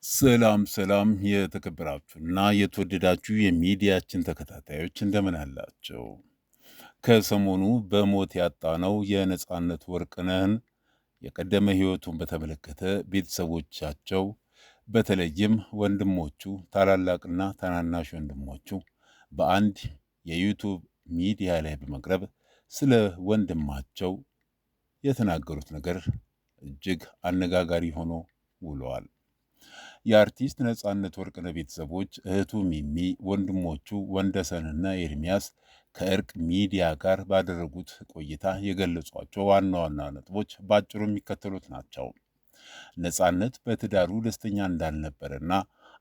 ሰላም ሰላም የተከበራችሁና የተወደዳችሁ የሚዲያችን ተከታታዮች እንደምን አላቸው? ከሰሞኑ በሞት ያጣነው የነጻነት ወርቅነህን የቀደመ ሕይወቱን በተመለከተ ቤተሰቦቻቸው በተለይም ወንድሞቹ ታላላቅና ታናናሽ ወንድሞቹ በአንድ የዩቱብ ሚዲያ ላይ በመቅረብ ስለ ወንድማቸው የተናገሩት ነገር እጅግ አነጋጋሪ ሆኖ ውለዋል። የአርቲስት ነጻነት ወርቅነህ ቤተሰቦች እህቱ ሚሚ፣ ወንድሞቹ ወንደሰንና ኤርሚያስ ከእርቅ ሚዲያ ጋር ባደረጉት ቆይታ የገለጿቸው ዋና ዋና ነጥቦች በአጭሩ የሚከተሉት ናቸው። ነጻነት በትዳሩ ደስተኛ እንዳልነበረና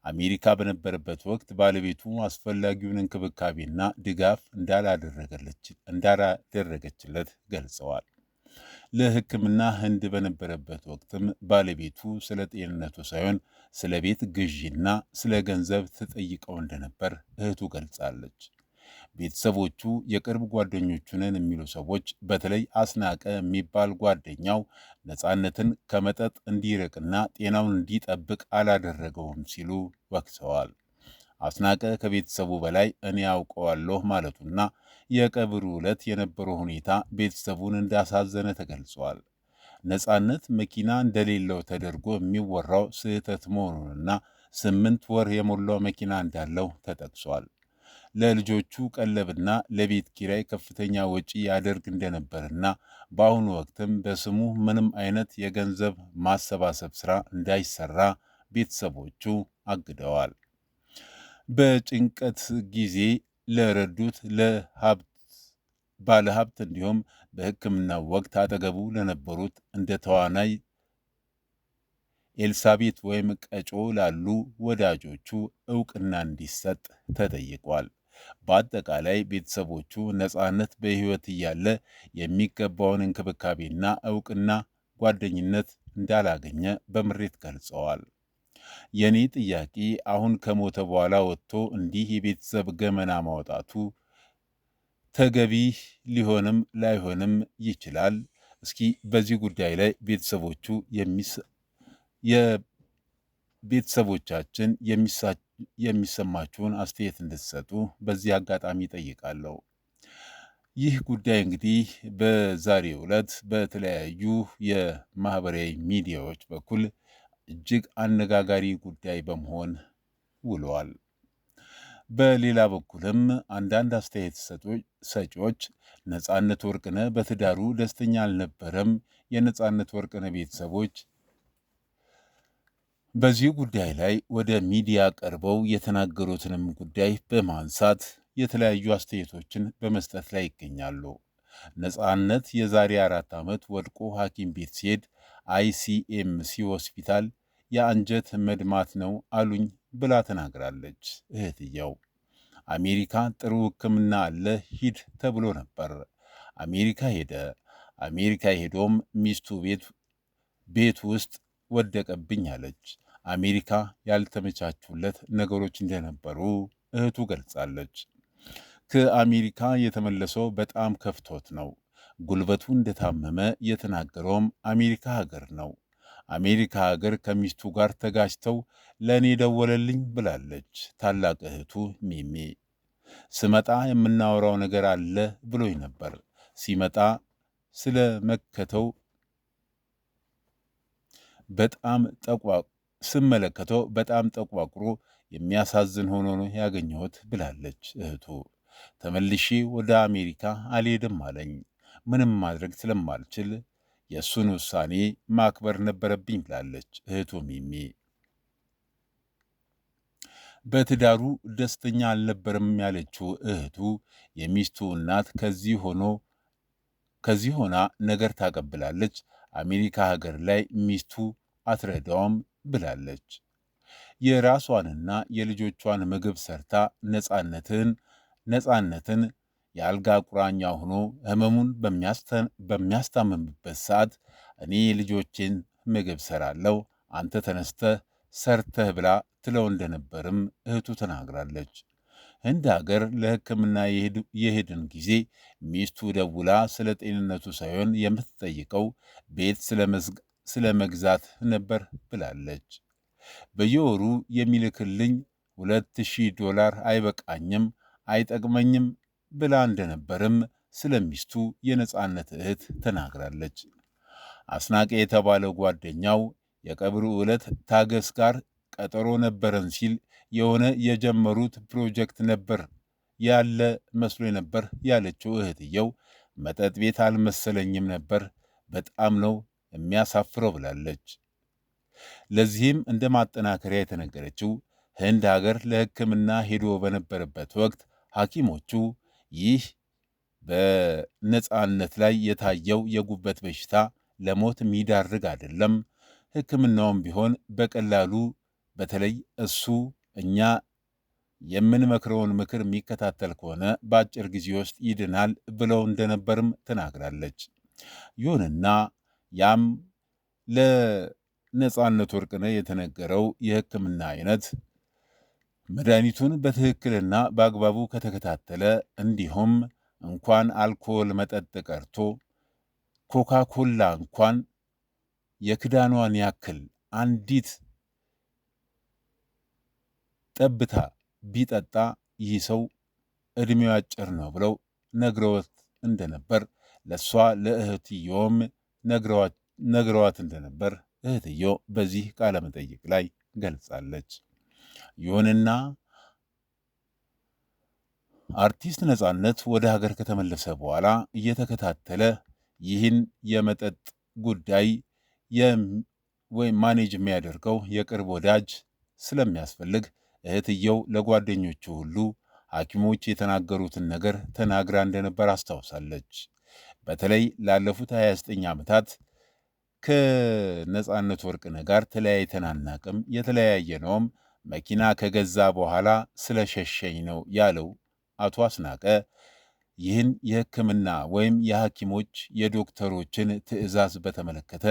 አሜሪካ በነበረበት ወቅት ባለቤቱ አስፈላጊውን እንክብካቤና ድጋፍ እንዳላደረገችለት ገልጸዋል። ለሕክምና ህንድ በነበረበት ወቅትም ባለቤቱ ስለ ጤንነቱ ሳይሆን ስለ ቤት ግዢና ስለ ገንዘብ ተጠይቀው እንደነበር እህቱ ገልጻለች። ቤተሰቦቹ የቅርብ ጓደኞቹ ነን የሚሉ ሰዎች በተለይ አስናቀ የሚባል ጓደኛው ነጻነትን ከመጠጥ እንዲርቅና ጤናውን እንዲጠብቅ አላደረገውም ሲሉ ወቅሰዋል። አስናቀ ከቤተሰቡ በላይ እኔ ያውቀዋለሁ ማለቱና የቀብሩ ዕለት የነበረው ሁኔታ ቤተሰቡን እንዳሳዘነ ተገልጿል። ነጻነት መኪና እንደሌለው ተደርጎ የሚወራው ስህተት መሆኑንና 8 ወር የሞላው መኪና እንዳለው ተጠቅሷል። ለልጆቹ ቀለብና ለቤት ኪራይ ከፍተኛ ወጪ ያደርግ እንደነበርና በአሁኑ ወቅትም በስሙ ምንም አይነት የገንዘብ ማሰባሰብ ስራ እንዳይሰራ ቤተሰቦቹ አግደዋል። በጭንቀት ጊዜ ለረዱት ባለሀብት እንዲሁም በሕክምናው ወቅት አጠገቡ ለነበሩት እንደ ተዋናይ ኤልሳቤት ወይም ቀጮ ላሉ ወዳጆቹ እውቅና እንዲሰጥ ተጠይቋል። በአጠቃላይ ቤተሰቦቹ ነጻነት በሕይወት እያለ የሚገባውን እንክብካቤና እውቅና ጓደኝነት እንዳላገኘ በምሬት ገልጸዋል። የኔ ጥያቄ አሁን ከሞተ በኋላ ወጥቶ እንዲህ የቤተሰብ ገመና ማውጣቱ ተገቢ ሊሆንም ላይሆንም ይችላል። እስኪ በዚህ ጉዳይ ላይ ቤተሰቦቻችን የሚሰማችሁን አስተያየት እንድትሰጡ በዚህ አጋጣሚ ጠይቃለሁ። ይህ ጉዳይ እንግዲህ በዛሬው ዕለት በተለያዩ የማህበራዊ ሚዲያዎች በኩል እጅግ አነጋጋሪ ጉዳይ በመሆን ውለዋል። በሌላ በኩልም አንዳንድ አስተያየት ሰጪዎች ነጻነት ወርቅነህ በትዳሩ ደስተኛ አልነበረም፣ የነጻነት ወርቅነህ ቤተሰቦች በዚህ ጉዳይ ላይ ወደ ሚዲያ ቀርበው የተናገሩትንም ጉዳይ በማንሳት የተለያዩ አስተያየቶችን በመስጠት ላይ ይገኛሉ። ነጻነት የዛሬ 4 ዓመት ወድቆ ሐኪም ቤት ሲሄድ አይሲኤምሲ ሆስፒታል የአንጀት መድማት ነው አሉኝ ብላ ተናግራለች። እህትየው አሜሪካ ጥሩ ሕክምና አለ ሂድ ተብሎ ነበር። አሜሪካ ሄደ። አሜሪካ ሄዶም ሚስቱ ቤት ውስጥ ወደቀብኝ አለች። አሜሪካ ያልተመቻቹለት ነገሮች እንደነበሩ እህቱ ገልጻለች። ከአሜሪካ የተመለሰው በጣም ከፍቶት ነው። ጉልበቱ እንደታመመ የተናገረውም አሜሪካ ሀገር ነው። አሜሪካ ሀገር ከሚስቱ ጋር ተጋጭተው ለእኔ ደወለልኝ ብላለች ታላቅ እህቱ ሚሚ። ስመጣ የምናወራው ነገር አለ ብሎኝ ነበር። ሲመጣ ስለመከተው ስመለከተው በጣም ጠቋቁሮ የሚያሳዝን ሆኖ ነው ያገኘሁት ብላለች እህቱ። ተመልሼ ወደ አሜሪካ አልሄድም አለኝ። ምንም ማድረግ ስለማልችል የእሱን ውሳኔ ማክበር ነበረብኝ ብላለች እህቱ ሚሚ። በትዳሩ ደስተኛ አልነበረም ያለችው እህቱ የሚስቱ እናት ከዚህ ሆና ነገር ታቀብላለች። አሜሪካ ሀገር ላይ ሚስቱ አትረዳውም ብላለች። የራሷንና የልጆቿን ምግብ ሰርታ ነጻነትን የአልጋ ቁራኛ ሆኖ ህመሙን በሚያስታምምበት ሰዓት እኔ ልጆቼን ምግብ ሰራለሁ፣ አንተ ተነስተህ ሰርተህ ብላ ትለው እንደነበርም እህቱ ተናግራለች። ህንድ ሀገር ለሕክምና የሄድን ጊዜ ሚስቱ ደውላ ስለ ጤንነቱ ሳይሆን የምትጠይቀው ቤት ስለ መግዛት ነበር ብላለች። በየወሩ የሚልክልኝ $2000 አይበቃኝም፣ አይጠቅመኝም ብላ እንደነበርም ስለ ሚስቱ የነጻነት እህት ተናግራለች። አስናቀ የተባለው ጓደኛው የቀብሩ ዕለት ታገስ ጋር ቀጠሮ ነበረን ሲል የሆነ የጀመሩት ፕሮጀክት ነበር ያለ መስሎ ነበር ያለችው እህትየው መጠጥ ቤት አልመሰለኝም ነበር፣ በጣም ነው የሚያሳፍረው ብላለች። ለዚህም እንደ ማጠናከሪያ የተነገረችው ህንድ ሀገር ለሕክምና ሄዶ በነበረበት ወቅት ሐኪሞቹ ይህ በነጻነት ላይ የታየው የጉበት በሽታ ለሞት የሚዳርግ አይደለም፣ ሕክምናውም ቢሆን በቀላሉ በተለይ እሱ እኛ የምንመክረውን ምክር የሚከታተል ከሆነ በአጭር ጊዜ ውስጥ ይድናል ብለው እንደነበርም ተናግራለች። ይሁንና ያም ለነጻነት ወርቅነህ የተነገረው የሕክምና አይነት መድኃኒቱን በትክክልና በአግባቡ ከተከታተለ እንዲሁም እንኳን አልኮል መጠጥ ቀርቶ ኮካኮላ እንኳን የክዳኗን ያክል አንዲት ጠብታ ቢጠጣ ይህ ሰው ዕድሜው አጭር ነው ብለው ነግረውት እንደነበር ለእሷ ለእህትዮም ነግረዋት እንደነበር እህትዮ በዚህ ቃለ መጠይቅ ላይ ገልጻለች። ይሁንና አርቲስት ነጻነት ወደ ሀገር ከተመለሰ በኋላ እየተከታተለ ይህን የመጠጥ ጉዳይ ወይም ማኔጅ የሚያደርገው የቅርብ ወዳጅ ስለሚያስፈልግ እህትየው ለጓደኞቹ ሁሉ ሐኪሞች የተናገሩትን ነገር ተናግራ እንደነበር አስታውሳለች። በተለይ ላለፉት 29 ዓመታት ከነጻነት ወርቅነህ ጋር ተለያይተን አናቅም፣ የተለያየ ነውም መኪና ከገዛ በኋላ ስለሸሸኝ ነው ያለው አቶ አስናቀ ይህን የሕክምና ወይም የሐኪሞች የዶክተሮችን ትዕዛዝ በተመለከተ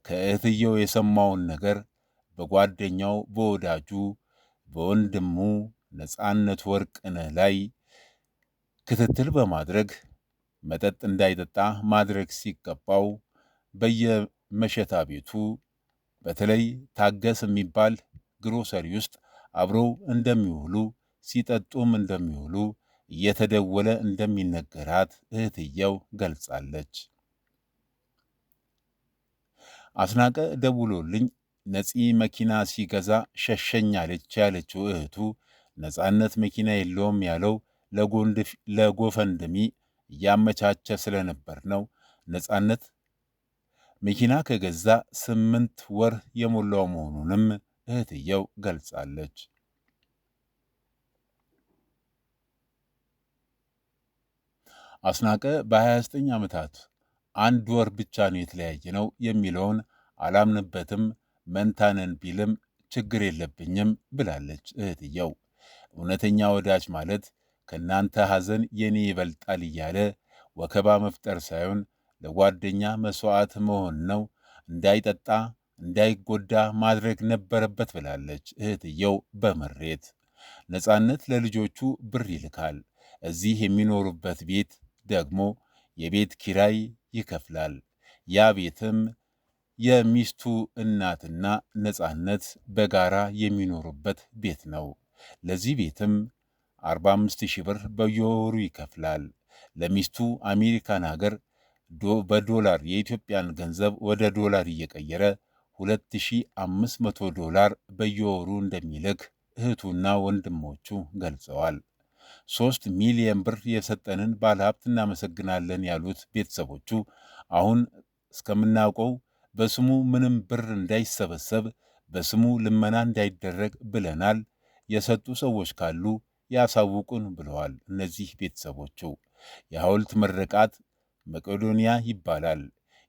ከእህትየው የሰማውን ነገር በጓደኛው በወዳጁ በወንድሙ ነጻነት ወርቅነህ ላይ ክትትል በማድረግ መጠጥ እንዳይጠጣ ማድረግ ሲገባው በየመሸታ ቤቱ በተለይ ታገስ የሚባል ግሮሰሪ ውስጥ አብረው እንደሚውሉ ሲጠጡም እንደሚውሉ እየተደወለ እንደሚነገራት እህትየው ገልጻለች። አስናቀ ደውሎልኝ ነፂ መኪና ሲገዛ ሸሸኛለች ያለችው እህቱ ነጻነት መኪና የለውም ያለው ለጎፈንድሚ እያመቻቸ ስለነበር ነው። ነጻነት መኪና ከገዛ 8 ወር የሞላው መሆኑንም እህትየው ገልጻለች። አስናቀ በ29 ዓመታት 1 ወር ብቻ ነው የተለያየ ነው የሚለውን አላምንበትም፣ መንታነን ቢልም ችግር የለብኝም ብላለች እህትየው። እውነተኛ ወዳጅ ማለት ከእናንተ ሐዘን የኔ ይበልጣል እያለ ወከባ መፍጠር ሳይሆን ለጓደኛ መሥዋዕት መሆን ነው። እንዳይጠጣ እንዳይጎዳ ማድረግ ነበረበት ብላለች እህትየው በምሬት። ነጻነት ለልጆቹ ብር ይልካል። እዚህ የሚኖሩበት ቤት ደግሞ የቤት ኪራይ ይከፍላል። ያ ቤትም የሚስቱ እናትና ነጻነት በጋራ የሚኖሩበት ቤት ነው። ለዚህ ቤትም 45,000 ብር በየወሩ ይከፍላል። ለሚስቱ አሜሪካን ሀገር በዶላር የኢትዮጵያን ገንዘብ ወደ ዶላር እየቀየረ $2,500 በየወሩ እንደሚልክ እህቱና ወንድሞቹ ገልጸዋል። 3 ሚሊዮን ብር የሰጠንን ባለሀብት እናመሰግናለን ያሉት ቤተሰቦቹ አሁን እስከምናውቀው በስሙ ምንም ብር እንዳይሰበሰብ በስሙ ልመና እንዳይደረግ ብለናል። የሰጡ ሰዎች ካሉ ያሳውቁን ብለዋል። እነዚህ ቤተሰቦቹ የሐውልት ምርቃት መቄዶንያ ይባላል።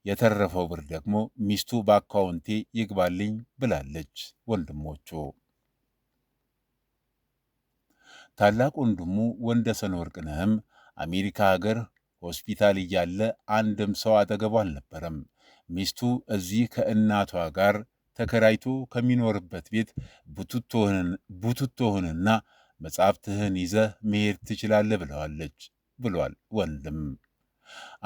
የተረፈው ብር ደግሞ ሚስቱ በአካውንቴ ይግባልኝ ብላለች። ወንድሞቹ ታላቅ ወንድሙ ወንደሰን ወርቅነህም አሜሪካ ሀገር ሆስፒታል እያለ አንድም ሰው አጠገቡ አልነበረም። ሚስቱ እዚህ ከእናቷ ጋር ተከራይቶ ከሚኖርበት ቤት ቡትቶህንና መጽሐፍትህን ይዘህ መሄድ ትችላለህ ብለዋለች ብሏል። ወንድም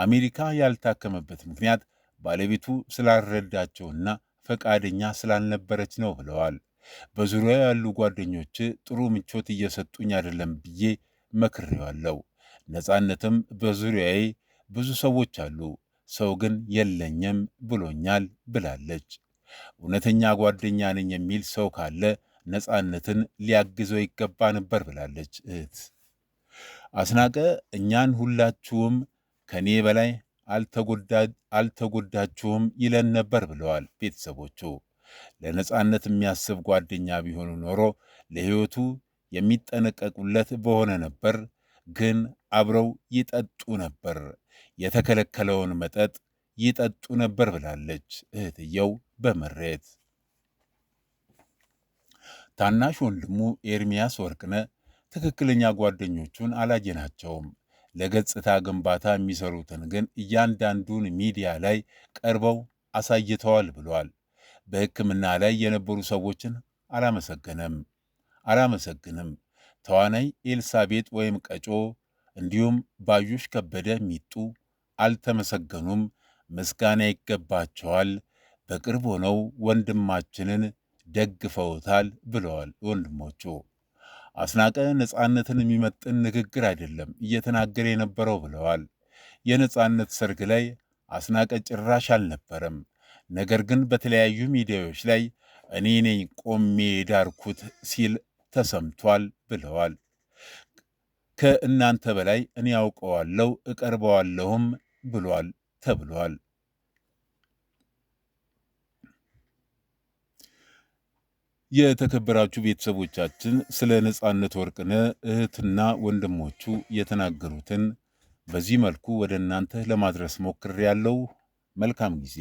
አሜሪካ ያልታከመበት ምክንያት ባለቤቱ ስላልረዳቸውና ፈቃደኛ ስላልነበረች ነው ብለዋል። በዙሪያ ያሉ ጓደኞች ጥሩ ምቾት እየሰጡኝ አይደለም ብዬ መክሬዋለሁ። ነፃነትም በዙሪያዬ ብዙ ሰዎች አሉ፣ ሰው ግን የለኝም ብሎኛል ብላለች። እውነተኛ ጓደኛ ነኝ የሚል ሰው ካለ ነፃነትን ሊያግዘው ይገባ ነበር ብላለች እህት አስናቀ። እኛን ሁላችሁም ከኔ በላይ አልተጎዳችሁም ይለን ነበር ብለዋል ቤተሰቦቹ። ለነፃነት የሚያስብ ጓደኛ ቢሆኑ ኖሮ ለሕይወቱ የሚጠነቀቁለት በሆነ ነበር፣ ግን አብረው ይጠጡ ነበር፣ የተከለከለውን መጠጥ ይጠጡ ነበር ብላለች እህትየው በምሬት። ታናሽ ወንድሙ ኤርሚያስ ወርቅነህ ትክክለኛ ጓደኞቹን አላየናቸውም፣ ለገጽታ ግንባታ የሚሰሩትን ግን እያንዳንዱን ሚዲያ ላይ ቀርበው አሳይተዋል ብሏል። በሕክምና ላይ የነበሩ ሰዎችን አላመሰግንም። ተዋናይ ኤልሳቤጥ ወይም ቀጮ እንዲሁም ባዩሽ ከበደ ሚጡ አልተመሰገኑም። ምስጋና ይገባቸዋል። በቅርብ ሆነው ወንድማችንን ደግፈውታል ብለዋል ወንድሞቹ። አስናቀ ነፃነትን የሚመጥን ንግግር አይደለም እየተናገረ የነበረው ብለዋል። የነፃነት ሰርግ ላይ አስናቀ ጭራሽ አልነበረም። ነገር ግን በተለያዩ ሚዲያዎች ላይ እኔ ነኝ ቆሜ ዳርኩት ሲል ተሰምቷል ብለዋል። ከእናንተ በላይ እኔ ያውቀዋለሁ እቀርበዋለሁም ብሏል ተብሏል። የተከበራችሁ ቤተሰቦቻችን ስለ ነፃነት ወርቅነህ እህትና ወንድሞቹ የተናገሩትን በዚህ መልኩ ወደ እናንተ ለማድረስ ሞክሬያለሁ። መልካም ጊዜ